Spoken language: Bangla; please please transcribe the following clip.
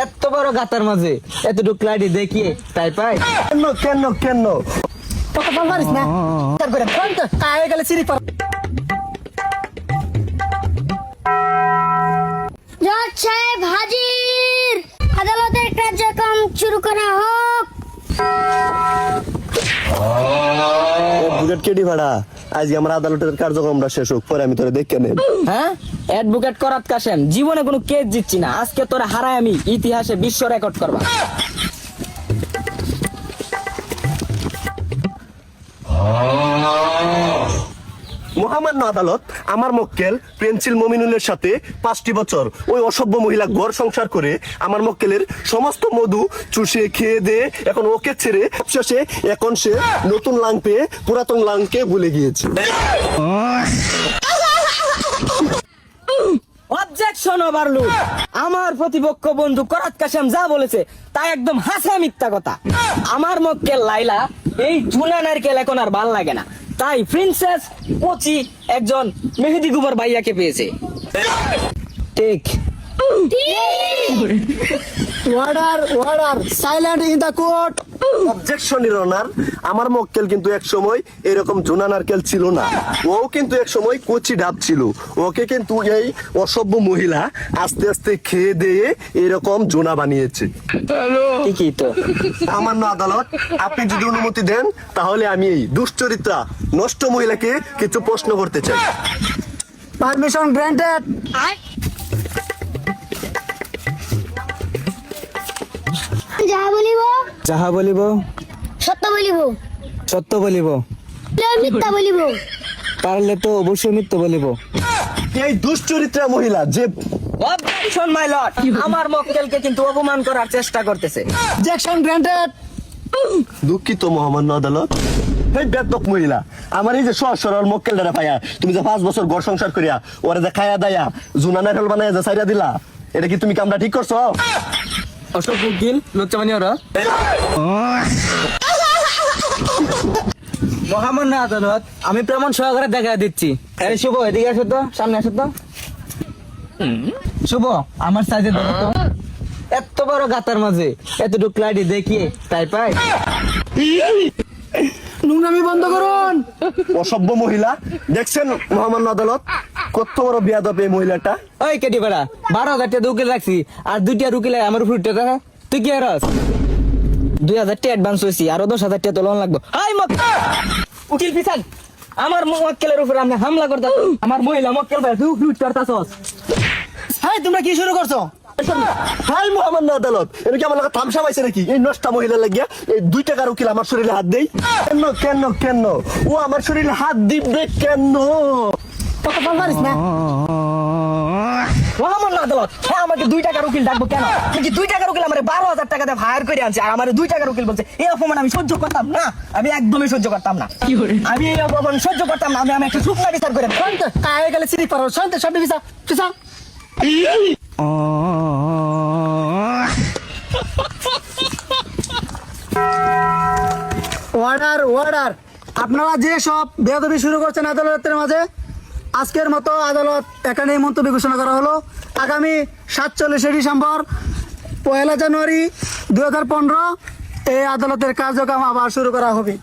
এত বড় গাতার মাঝে এতটুকু লাইটি দেখিয়ে তাই পাই? কেন কেন কেন কথা বল পারিস না তার করে ফোন তো কায়ে গেলে চিরি পড় জজ সাহেব হাজির, আদালতের কার্যক্রম শুরু করা হোক। অ্যাডভোকেট কেডি ভাড়া, আজকে আমার আদালতের কার্যক্রমটা শেষ হোক, পরে আমি তোরে দেখে নেব। হ্যাঁ, অ্যাডভোকেট করাত কাশেম, জীবনে কোনো কেস জিতছি না, আজকে তোরা হারাই আমি ইতিহাসে বিশ্ব রেকর্ড করবা। মহামান্য আদালত, আমার মক্কেল পেন্সিল মমিনুলের সাথে 5টি বছর ওই অসভ্য মহিলা ঘর সংসার করে আমার মক্কেলের সমস্ত মধু চুষে খেয়ে দিয়ে এখন ওকে ছেড়ে শেষে এখন সে নতুন লাং পেয়ে পুরাতন লাংকে ভুলে গিয়েছে। অবজেকশন ওভারলুড। আমার প্রতিপক্ষ বন্ধু করাত কাশেম যা বলেছে তা একদম হাসা মিথ্যা কথা। আমার মক্কেল লাইলা এই চুনা নারকেল এখন আর ভাল লাগে না, তাই প্রিন্সেস কোচি একজন মেহেদি গুমার ভাইয়াকে পেয়েছে। ঠিক। Order order silent in the court. Objection your honour, আমার মক্কেল কিন্তু এক সময় এরকম জোনা নারকেল ছিল না, ও কিন্তু এক সময় কচি ডাব ছিল। ওকে কিন্তু এই অসভ্য মহিলা আস্তে আস্তে খেয়ে দিয়ে এরকম জোনা বানিয়েছে। ঠিকই তো। সামান্য আদালত, আপনি যদি অনুমতি দেন তাহলে আমি এই দুশ্চরিত্রা নষ্ট মহিলাকে কিছু প্রশ্ন করতে চাই। Permission granted. যাহা বলিব যাহা বলিব সত্য বলিব, সত্য বলিব, মিথ্যা বলিব। পারলে তো অবশ্যই মিথ্যা বলিব। এই দুশ্চরিত্রা মহিলা যে অবজেকশন মাই লর্ড, আমার মক্কেলকে কিন্তু অপমান করার চেষ্টা করতেছে। Objection granted. দুঃখিত মহামান্য আদালত, এই বেদক মহিলা আমার এই যে সহজ সরল মক্কেলটা পাইয়া তুমি যে 5 বছর ঘর সংসার করিয়া ওরে যে খায়া দায়া জুনা নারকেল বানায়া যে সাইরা দিলা, এটা কি তুমি কামটা ঠিক করছো? অশোক উকিল লোচ্চামানি ওরা। মহামান্য আদালত, আমি প্রমাণ সহকারে দেখা দিচ্ছি। আরে শুভ, এদিকে আসো তো, সামনে আসো তো। শুভ, আমার সাইজে ধরো তো। এত বড় গাতার মাঝে এতটুকু লাইটি দেখিয়ে তাই পাই? নোংরামি বন্ধ করুন। অসভ্য মহিলা, দেখছেন মহামান্য আদালত কত বড় বেয়াদব এই মহিলাটা। ওই কেটি বেড়া, 12,000 টাকা উকিল রাখছি আর 2টা উকিল আমার উপর টাকা। তুই কি হারস? 2,000 টাকা অ্যাডভান্স হয়েছি, আরো 10,000 টাকা তো লোন লাগবে। হাই উকিল পিছান, আমার মক্কেলের উপর আপনি হামলা করতে, আমার মহিলা মক্কেল ভাই তুই লুট করতাছস। হ্যাঁ, তোমরা কি শুরু করছো? হাই মহামান্য আদালত, এটা কি আমার লাগা থামসা পাইছে নাকি? এই নষ্টা মহিলা লাগিয়া এই 2 টাকার উকিল আমার শরীরে হাত দেই কেন কেন কেন? ও আমার শরীরে হাত দিবে কেন? কথা বল পারিস না। মহামান্য আদালত, হ্যাঁ আমাকে 2 টাকার উকিল ডাকবো কেন? কি 2 টাকার উকিল আমার 12,000 টাকা দিয়ে হায়ার করে আনছে, আর আমার 2 টাকার উকিল বলছে এই অপমান আমি সহ্য করতাম না, আমি একদমই সহ্য করতাম না। আমি এই অপমান সহ্য করতাম না, আমি একটা শুকনা বিচার করে। শান্ত কায়ে গেলে চিরি পড়ো। শান্ত সব বিসা বিসা। Order order. আপনারা যে সব বেয়াদবি শুরু করছেন আদালতের মাঝে, আজকের মতো আদালত এখানেই মন্তব্য ঘোষণা করা হলো। আগামী 47 ডিসেম্বর 1 জানুয়ারি 2015 এই আদালতের কার্যক্রম আবার শুরু করা হবে।